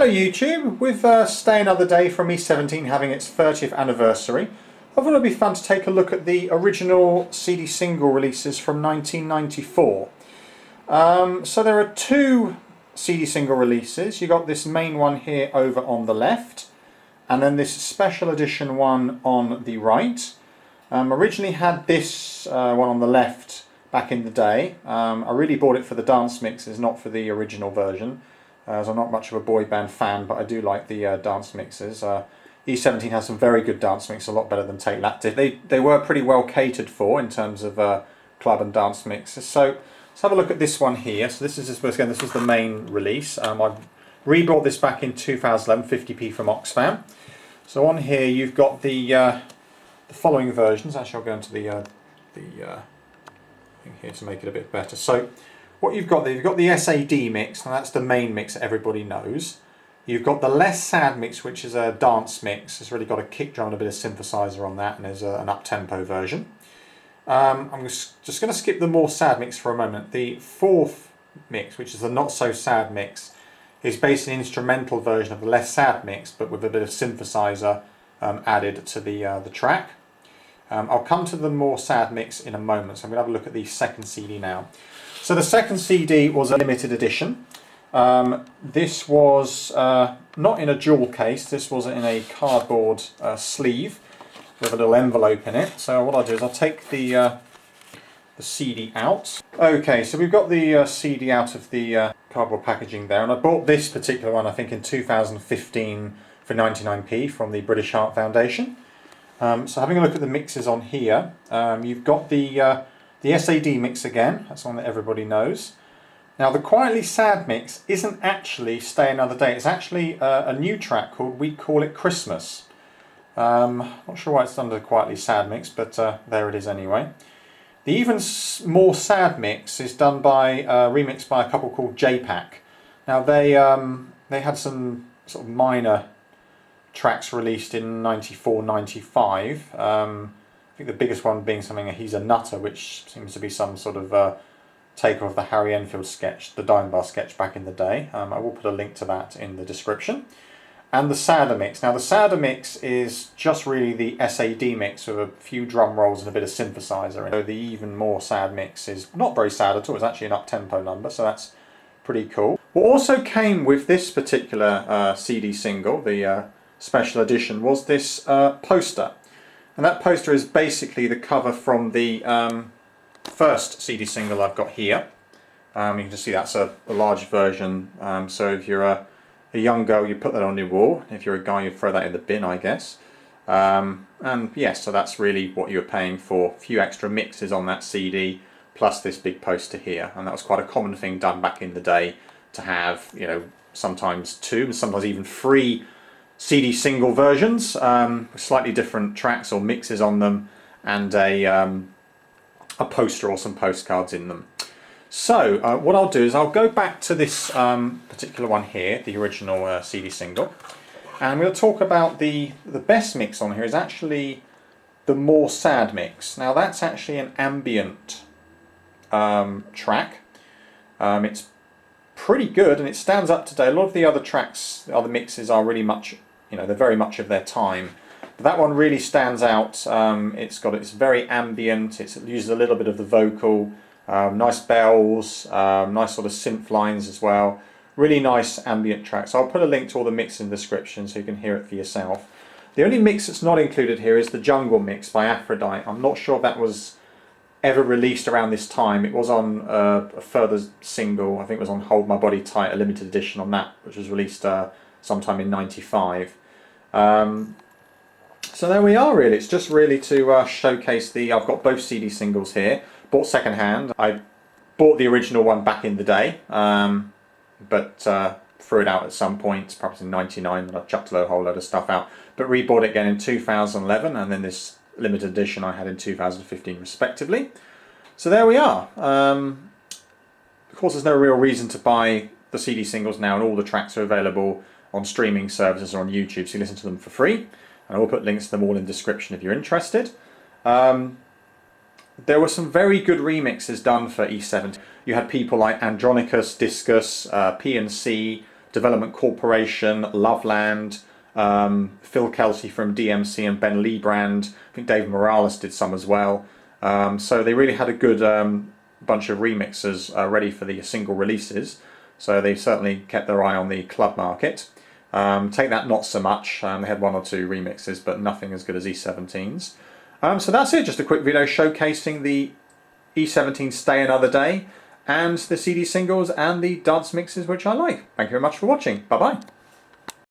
Hello YouTube, with Stay Another Day from E17 having its 30th anniversary, I thought it would be fun to take a look at the original CD single releases from 1994. So there are two CD single releases. You got this main one here over on the left, and then this special edition one on the right. Originally had this one on the left back in the day. I really bought it for the dance mixes, not for the original version. As I'm not much of a boy band fan, but I do like the dance mixes. E17 has some very good dance mixes, a lot better than Take That did. They were pretty well catered for in terms of club and dance mixes. So let's have a look at this one here. So this is again, this was the main release. I rebought this back in 2011, 50p from Oxfam. So on here you've got the following versions. Actually, I'll go into the thing here to make it a bit better. So what you've got there, you've got the SAD mix, and that's the main mix that everybody knows. You've got the less sad mix, which is a dance mix. It's really got a kick drum and a bit of synthesizer on that, and there's an up-tempo version. I'm just going to skip the more sad mix for a moment. The fourth mix, which is the not so sad mix, is basically an instrumental version of the less sad mix, but with a bit of synthesizer added to the track. I'll come to the more sad mix in a moment, so I'm going to have a look at the second CD now. So the second CD was a limited edition. This was not in a jewel case, this was in a cardboard sleeve with a little envelope in it. So what I'll do is I'll take the CD out. Okay, so we've got the CD out of the cardboard packaging there, and I bought this particular one I think in 2015 for 99p from the British Heart Foundation. So having a look at the mixes on here, you've got the SAD mix again, that's one that everybody knows. Now the Quietly Sad mix isn't actually Stay Another Day, it's actually a new track called We Call It Christmas. Not sure why it's under the Quietly Sad mix, but there it is anyway. The even more sad mix is done by, remixed by a couple called J-Pack. Now they had some sort of minor tracks released in 94, 95. I think the biggest one being something, He's a Nutter, which seems to be some sort of takeoff of the Harry Enfield sketch, the Dime Bar sketch back in the day. I will put a link to that in the description. And the Sadder mix. Now the Sadder mix is just really the SAD mix with a few drum rolls and a bit of synthesizer. So the even more sad mix is not very sad at all, it's actually an up-tempo number, so that's pretty cool. What also came with this particular CD single, the special edition, was this poster. And that poster is basically the cover from the first CD single I've got here. You can just see that's a large version, so if you're a young girl you put that on your wall, if you're a guy you throw that in the bin, I guess. And yes, so that's really what you're paying for, a few extra mixes on that CD plus this big poster here, and that was quite a common thing done back in the day, to have, you know, sometimes two and sometimes even three CD single versions with slightly different tracks or mixes on them, and a poster or some postcards in them. So what I'll do is I'll go back to this particular one here, the original CD single, and we'll talk about the best mix on here is actually the more sad mix. Now that's actually an ambient track. It's pretty good and it stands up today. A lot of the other tracks, the other mixes are really much, you know, they're very much of their time. But that one really stands out. It's very ambient, it uses a little bit of the vocal, nice bells, nice sort of synth lines as well. Really nice ambient track. So I'll put a link to all the mix in the description so you can hear it for yourself. The only mix that's not included here is the Jungle mix by Aphrodite. I'm not sure if that was ever released around this time. It was on a further single, I think it was on Hold My Body Tight, a limited edition on that, which was released sometime in 95. So there we are really, it's just really to showcase I've got both CD singles here, bought second hand. I bought the original one back in the day, but threw it out at some point, perhaps in 99, and I chucked a whole load of stuff out, but rebought it again in 2011, and then this limited edition I had in 2015 respectively. So there we are. Of course there's no real reason to buy the CD singles now, and all the tracks are available on streaming services or on YouTube, so you listen to them for free. And I will put links to them all in the description if you're interested. There were some very good remixes done for E17. You had people like Andronicus, Discus, P&C, Development Corporation, Loveland, Phil Kelsey from DMC and Ben Leebrand. I think Dave Morales did some as well. So they really had a good bunch of remixers ready for the single releases. So they certainly kept their eye on the club market. Take That not so much. They had 1 or 2 remixes, but nothing as good as E17's. So that's it, just a quick video showcasing the E17's Stay Another Day and the CD singles and the dance mixes which I like. Thank you very much for watching. Bye bye.